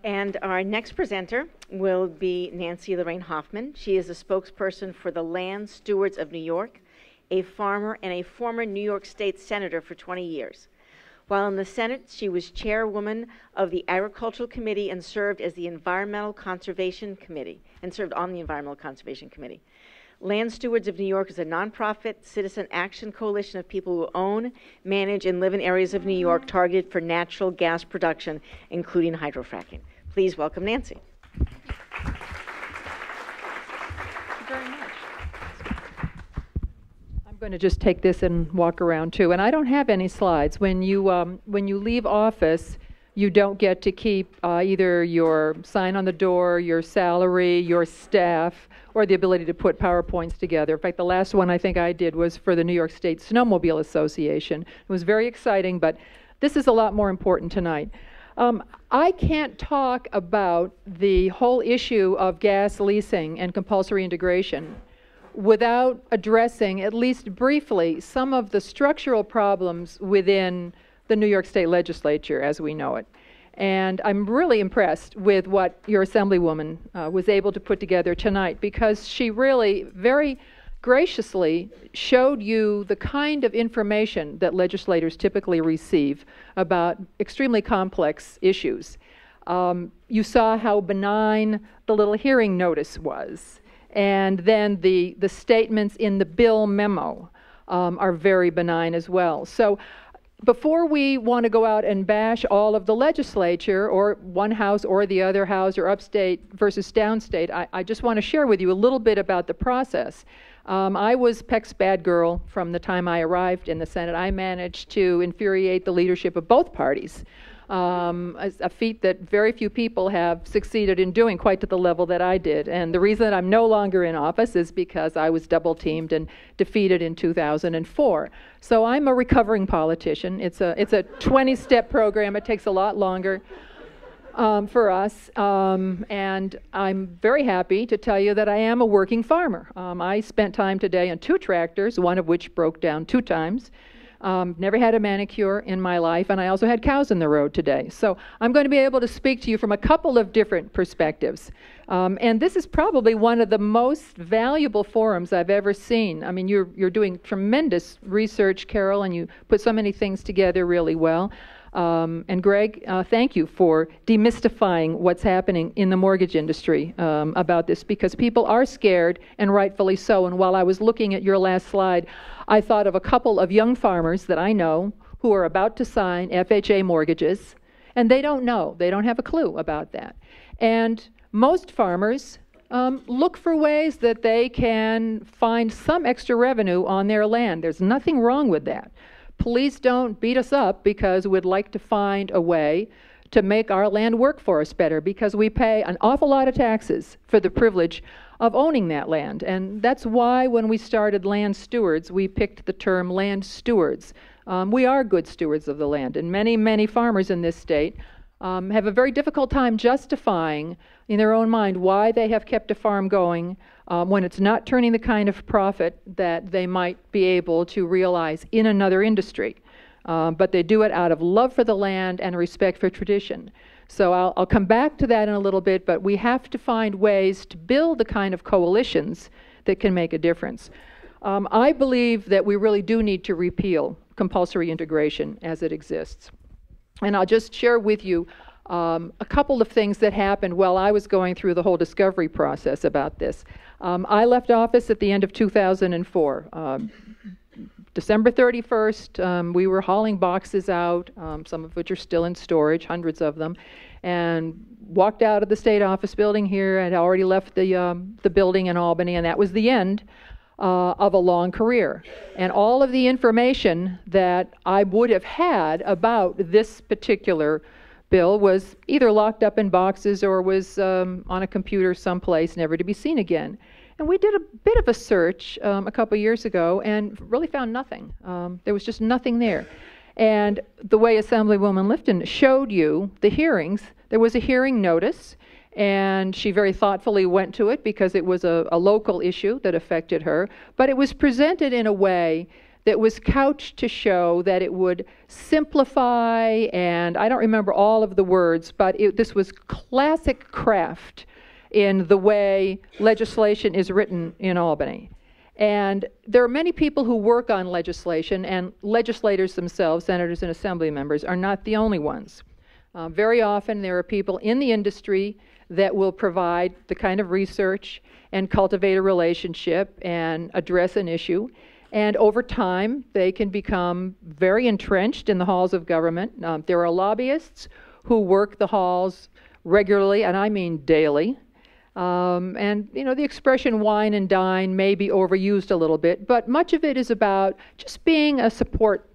And our next presenter will be Nancy Larraine Hoffmann. She is a spokesperson for the Land Stewards of New York, a farmer and a former New York State Senator for 20 years. While in the Senate, she was chairwoman of the Agricultural Committee and served as the Environmental Conservation Committee, and served on the Environmental Conservation Committee. Land Stewards of New York is a nonprofit citizen action coalition of people who own, manage, and live in areas of New York targeted for natural gas production, including hydrofracking. Please welcome Nancy. Thank you very much. I'm going to just take this and walk around too. And I don't have any slides. When you leave office, you don't get to keep either your sign on the door, your salary, your staff, or the ability to put PowerPoints together. In fact, the last one I think I did was for the New York State Snowmobile Association. It was very exciting, but this is a lot more important tonight. I can't talk about the whole issue of gas leasing and compulsory integration without addressing, at least briefly, some of the structural problems within the New York State Legislature as we know it. And I'm really impressed with what your Assemblywoman was able to put together tonight, because she really very graciously showed you the kind of information that legislators typically receive about extremely complex issues. You saw how benign the little hearing notice was, and then the statements in the bill memo are very benign as well. So before we want to go out and bash all of the legislature, or one house or the other house, or upstate versus downstate, I just want to share with you a little bit about the process. I was Peck's bad girl from the time I arrived in the Senate. I managed to infuriate the leadership of both parties, a feat that very few people have succeeded in doing quite to the level that I did. And the reason that I'm no longer in office is because I was double-teamed and defeated in 2004. So I'm a recovering politician. It's a 20-step program. It takes a lot longer for us, and I'm very happy to tell you that I am a working farmer. I spent time today on 2 tractors, one of which broke down 2 times. Never had a manicure in my life, and I also had cows in the road today. So I'm going to be able to speak to you from a couple of different perspectives. And this is probably one of the most valuable forums I've ever seen. I mean, you're doing tremendous research, Carol, and you put so many things together really well. And Greg, thank you for demystifying what's happening in the mortgage industry about this, because people are scared, and rightfully so. And while I was looking at your last slide, I thought of a couple of young farmers that I know who are about to sign FHA mortgages, and they don't know. They don't have a clue about that. And most farmers look for ways that they can find some extra revenue on their land. There's nothing wrong with that. Please don't beat us up because we'd like to find a way to make our land work for us better, because we pay an awful lot of taxes for the privilege of owning that land. And that's why when we started Land Stewards, we picked the term Land Stewards. We are good stewards of the land, and many, many farmers in this state have a very difficult time justifying in their own mind why they have kept a farm going when it's not turning the kind of profit that they might be able to realize in another industry. But they do it out of love for the land and respect for tradition. So I'll come back to that in a little bit, but we have to find ways to build the kind of coalitions that can make a difference. I believe that we really do need to repeal compulsory integration as it exists. And I'll just share with you a couple of things that happened while I was going through the whole discovery process about this. I left office at the end of 2004. December 31st, we were hauling boxes out, some of which are still in storage, hundreds of them, and walked out of the state office building here. I'd already left the building in Albany, and that was the end of a long career. And all of the information that I would have had about this particular bill was either locked up in boxes or was on a computer someplace, never to be seen again. And we did a bit of a search a couple years ago and really found nothing. There was just nothing there. And the way Assemblywoman Lifton showed you the hearings, there was a hearing notice, and she very thoughtfully went to it because it was a local issue that affected her. But it was presented in a way that was couched to show that it would simplify, and I don't remember all of the words, but this was classic craft in the way legislation is written in Albany. And there are many people who work on legislation, and legislators themselves, senators and assembly members, are not the only ones. Very often there are people in the industry that will provide the kind of research and cultivate a relationship and address an issue. And over time, they can become very entrenched in the halls of government. There are lobbyists who work the halls regularly, and I mean daily. And, you know, the expression wine and dine may be overused a little bit, but much of it is about just being a support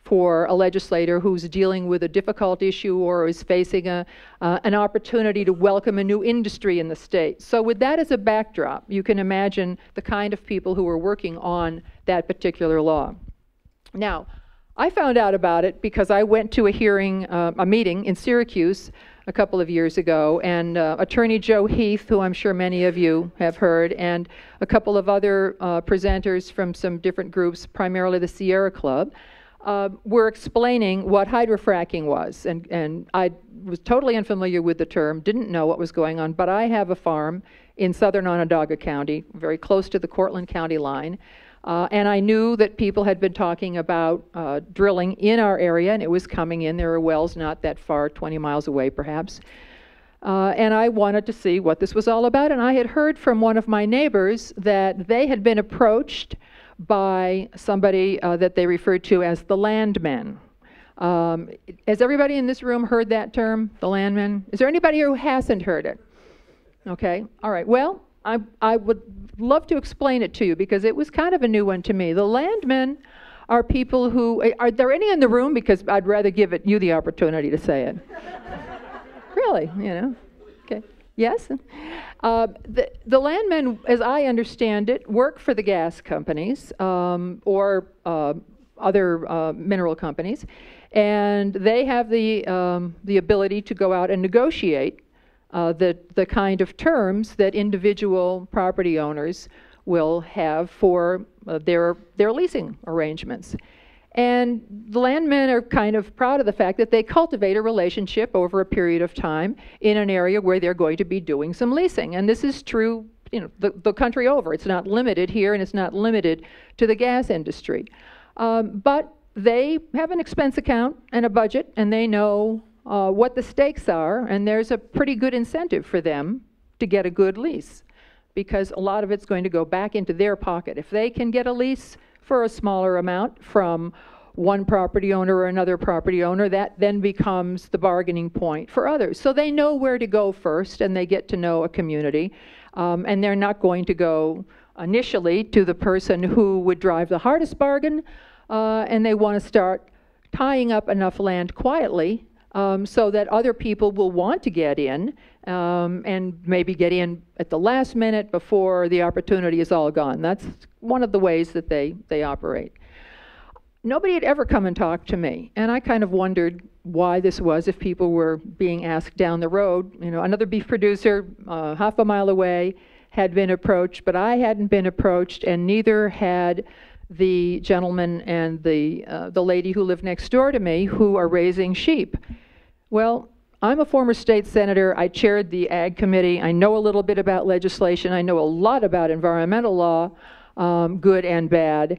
for a legislator who's dealing with a difficult issue or is facing an opportunity to welcome a new industry in the state. So with that as a backdrop, you can imagine the kind of people who are working on that particular law. Now, I found out about it because I went to a meeting in Syracuse a couple of years ago, and Attorney Joe Heath, who I'm sure many of you have heard, and a couple of other presenters from some different groups, primarily the Sierra Club, were explaining what hydrofracking was. And I was totally unfamiliar with the term, didn't know what was going on, but I have a farm in southern Onondaga County, very close to the Cortland County line. And I knew that people had been talking about drilling in our area, and it was coming in. There are wells not that far, 20 miles away perhaps. And I wanted to see what this was all about. And I had heard from one of my neighbors that they had been approached by somebody that they referred to as the landmen. Has everybody in this room heard that term, the landmen? Is there anybody who hasn't heard it? Okay, all right. Well, I would love to explain it to you because it was kind of a new one to me. The landmen are people who, are there any in the room? Because I'd rather give you the opportunity to say it. Really, you know, okay. Yes? The landmen, as I understand it, work for the gas companies or other mineral companies, and they have the ability to go out and negotiate the kind of terms that individual property owners will have for their leasing arrangements. And the landmen are kind of proud of the fact that they cultivate a relationship over a period of time in an area where they're going to be doing some leasing. And this is true, you know, the country over. It's not limited here, and it's not limited to the gas industry. But they have an expense account and a budget, and they know what the stakes are, and there's a pretty good incentive for them to get a good lease because a lot of it's going to go back into their pocket. If they can get a lease for a smaller amount from one property owner or another property owner, that then becomes the bargaining point for others. So they know where to go first, and they get to know a community, and they're not going to go initially to the person who would drive the hardest bargain, and they want to start tying up enough land quietly so that other people will want to get in and maybe get in at the last minute before the opportunity is all gone. That's one of the ways that they operate. Nobody had ever come and talked to me, and I kind of wondered why this was if people were being asked down the road. You know, another beef producer half a mile away had been approached, but I hadn't been approached, and neither had the gentleman and the lady who lived next door to me who are raising sheep. Well, I'm a former state senator. I chaired the Ag Committee. I know a little bit about legislation. I know a lot about environmental law, good and bad.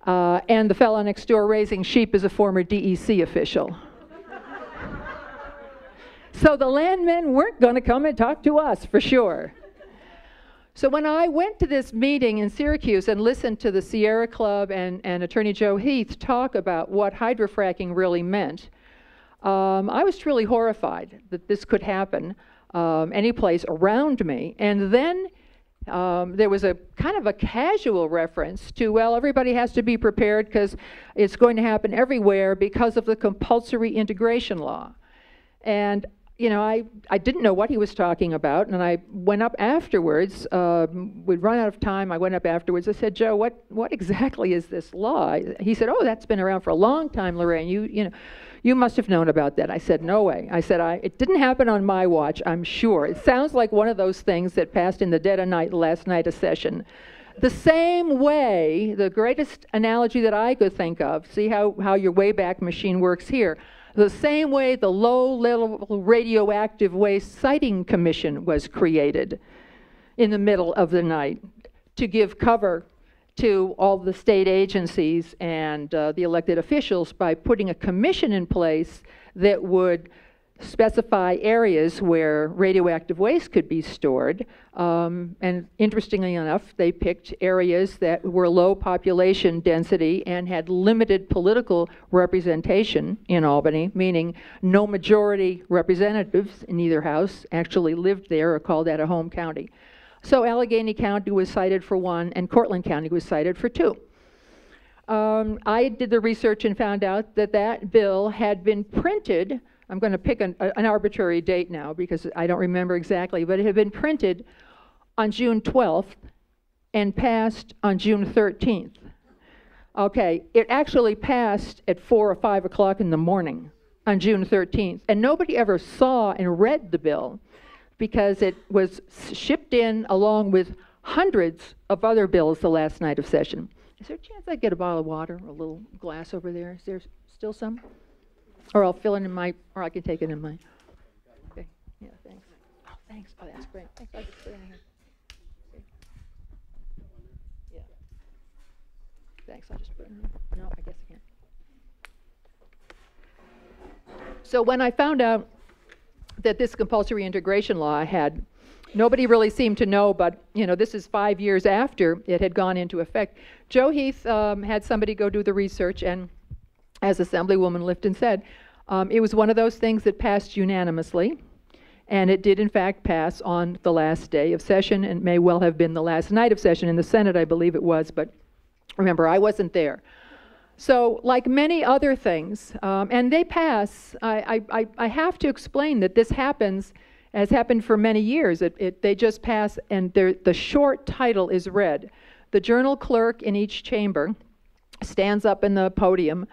And the fellow next door raising sheep is a former DEC official. So the landmen weren't going to come and talk to us, for sure. So when I went to this meeting in Syracuse and listened to the Sierra Club and Attorney Joe Heath talk about what hydrofracking really meant, I was truly horrified that this could happen any place around me. And then there was a kind of a casual reference to, well, everybody has to be prepared because it's going to happen everywhere because of the compulsory integration law. And you know, I didn't know what he was talking about, and I went up afterwards. We'd run out of time. I went up afterwards. I said, Joe, what exactly is this law? He said, oh, that's been around for a long time, Larraine. You must have known about that. I said, no way. I said, it didn't happen on my watch, I'm sure. It sounds like one of those things that passed in the dead of night last night, a session The same way, the greatest analogy that I could think of, see how your Wayback Machine works here, the same way the Low-Level Radioactive Waste Siting Commission was created in the middle of the night to give cover to all the state agencies and the elected officials by putting a commission in place that would specify areas where radioactive waste could be stored. And interestingly enough, they picked areas that were low population density and had limited political representation in Albany, meaning no majority representatives in either house actually lived there or called that a home county. So Allegheny County was cited for 1, and Cortland County was cited for 2. I did the research and found out that that bill had been printed. I'm going to pick an arbitrary date now because I don't remember exactly, but it had been printed on June 12th and passed on June 13th. Okay, it actually passed at 4 or 5 o'clock in the morning on June 13th, and nobody ever saw and read the bill because it was shipped in along with hundreds of other bills the last night of session. Is there a chance I'd get a bottle of water or a little glass over there? Is there still some? Or I'll fill it in my, or I can take it in my. Okay, yeah, thanks. Oh, thanks. Oh, that's great. Thanks. I'll just put it in here. Okay. Yeah. Thanks. I'll just put it in here. No, I guess I can't. So when I found out that this compulsory integration law had, nobody really seemed to know, but this is 5 years after it had gone into effect. Joe Heath had somebody go do the research, and as Assemblywoman Lifton said, it was one of those things that passed unanimously, and it did in fact pass on the last day of session, and may well have been the last night of session in the Senate, I believe it was, but remember, I wasn't there. So, like many other things, and they pass, I have to explain that this has happened for many years. They just pass, and the short title is read. The journal clerk in each chamber stands up in the podium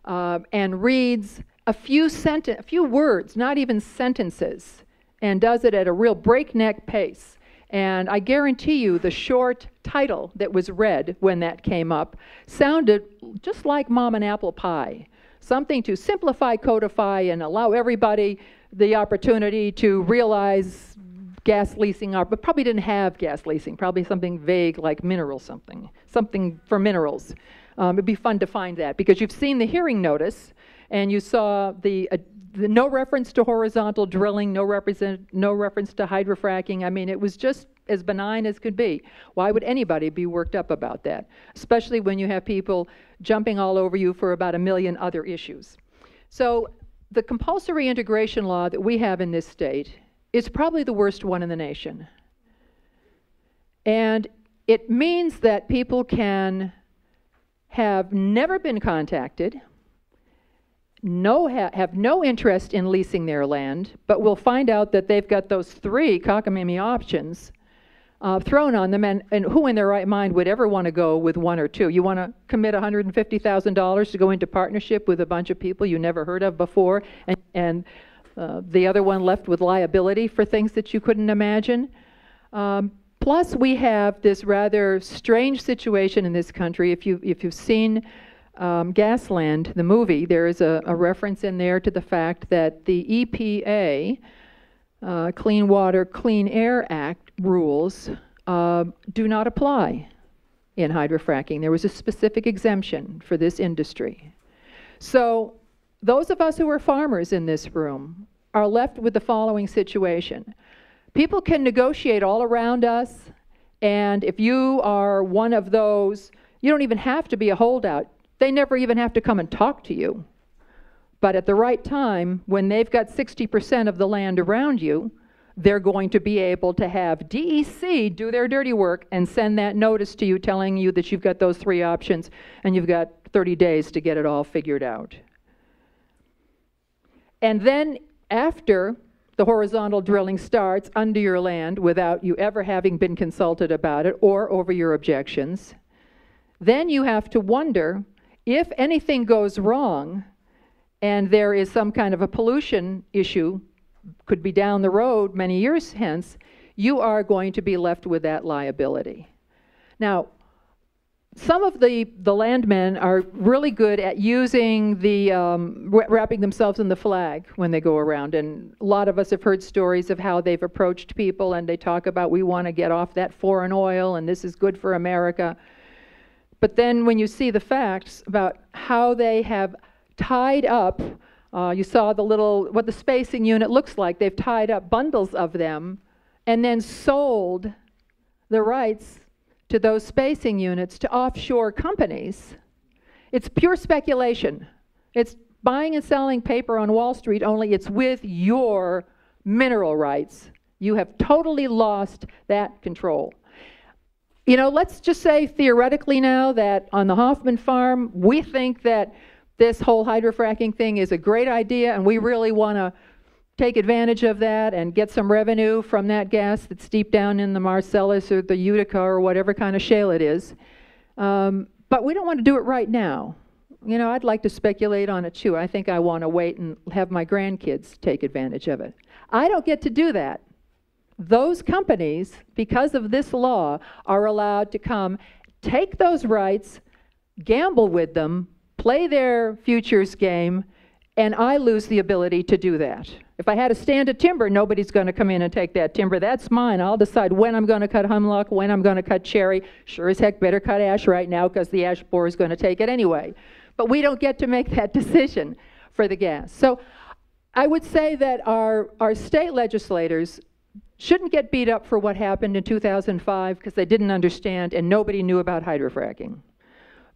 and reads a few words, not even sentences, and does it at a real breakneck pace. And I guarantee you the short title that was read when that came up sounded just like Mom and Apple Pie, something to simplify, codify, and allow everybody the opportunity to realize gas leasing, but probably didn't have gas leasing, probably something vague like mineral something for minerals. It'd be fun to find that because you've seen the hearing notice and you saw the no reference to horizontal drilling, no reference to hydrofracking. I mean, it was just as benign as could be. Why would anybody be worked up about that? Especially when you have people jumping all over you for about a million other issues. So the compulsory integration law that we have in this state is probably the worst one in the nation. And it means that people can have never been contacted, have no interest in leasing their land, but will find out that they've got those 3 cockamamie options thrown on them, and who in their right mind would ever want to go with 1 or 2? You want to commit $150,000 to go into partnership with a bunch of people you never heard of before, and the other one left with liability for things that you couldn't imagine? Plus, we have this rather strange situation in this country. If you've seen Gasland, the movie, there is a reference in there to the fact that the EPA, Clean Water, Clean Air Act rules do not apply in hydrofracking. There was a specific exemption for this industry. So those of us who are farmers in this room are left with the following situation. People can negotiate all around us, and if you are one of those, you don't even have to be a holdout. They never even have to come and talk to you. But at the right time, when they've got 60% of the land around you, they're going to be able to have DEC do their dirty work and send that notice to you telling you that you've got those 3 options and you've got 30 days to get it all figured out. And then after the horizontal drilling starts under your land without you ever having been consulted about it or over your objections, then you have to wonder if anything goes wrong and there is some kind of a pollution issue, could be down the road many years hence, you are going to be left with that liability. Now, some of the landmen are really good at using the, wrapping themselves in the flag when they go around. And a lot of us have heard stories of how they've approached people and they talk about, we want to get off that foreign oil and this is good for America. But then when you see the facts about how they have tied up, you saw the what the spacing unit looks like. They've tied up bundles of them and then sold the rights to those spacing units to offshore companies. It's pure speculation. It's buying and selling paper on Wall Street, only it's with your mineral rights. You have totally lost that control. You know, let's just say theoretically now that on the Hoffmann farm, we think that this whole hydrofracking thing is a great idea and we really want to take advantage of that and get some revenue from that gas that's deep down in the Marcellus or the Utica or whatever kind of shale it is. But we don't want to do it right now. You know, I'd like to speculate on it too. I think I want to wait and have my grandkids take advantage of it. I don't get to do that. Those companies, because of this law, are allowed to come, take those rights, gamble with them, play their futures game, and I lose the ability to do that. If I had a stand of timber, nobody's going to come in and take that timber. That's mine. I'll decide when I'm going to cut hemlock, when I'm going to cut cherry. Sure as heck better cut ash right now because the ash borer is going to take it anyway. But we don't get to make that decision for the gas. So I would say that our state legislators shouldn't get beat up for what happened in 2005 because they didn't understand and nobody knew about hydrofracking.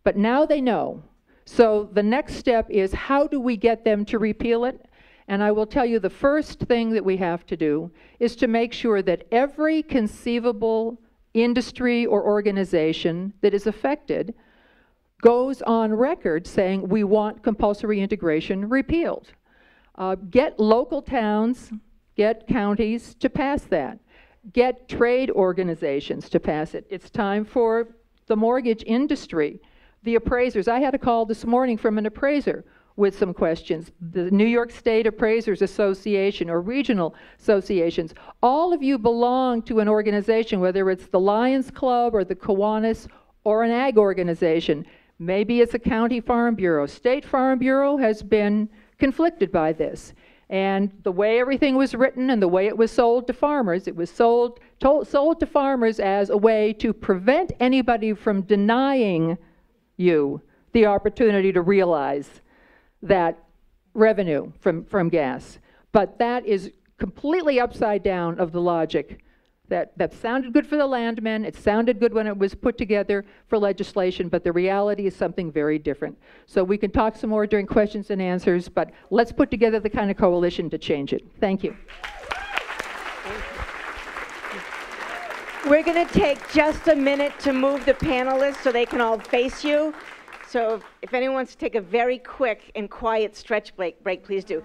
But now they know. So the next step is, how do we get them to repeal it? And I will tell you, the first thing that we have to do is to make sure that every conceivable industry or organization that is affected goes on record saying we want compulsory integration repealed. Get local towns, get counties to pass that. Get trade organizations to pass it. It's time for the mortgage industry, the appraisers. I had a call this morning from an appraiser with some questions. The New York State Appraisers Association or regional associations. All of you belong to an organization, whether it's the Lions Club or the Kiwanis or an ag organization. Maybe it's a county farm bureau. State Farm Bureau has been conflicted by this. And the way everything was written and the way it was sold to farmers, it was sold to farmers as a way to prevent anybody from denying you the opportunity to realize that revenue from gas. But that is completely upside down of the logic. That sounded good for the landmen, it sounded good when it was put together for legislation, but the reality is something very different. So we can talk some more during questions and answers, but let's put together the kind of coalition to change it. Thank you. We're going to take just a minute to move the panelists so they can all face you. So if anyone wants to take a very quick and quiet stretch break, please do.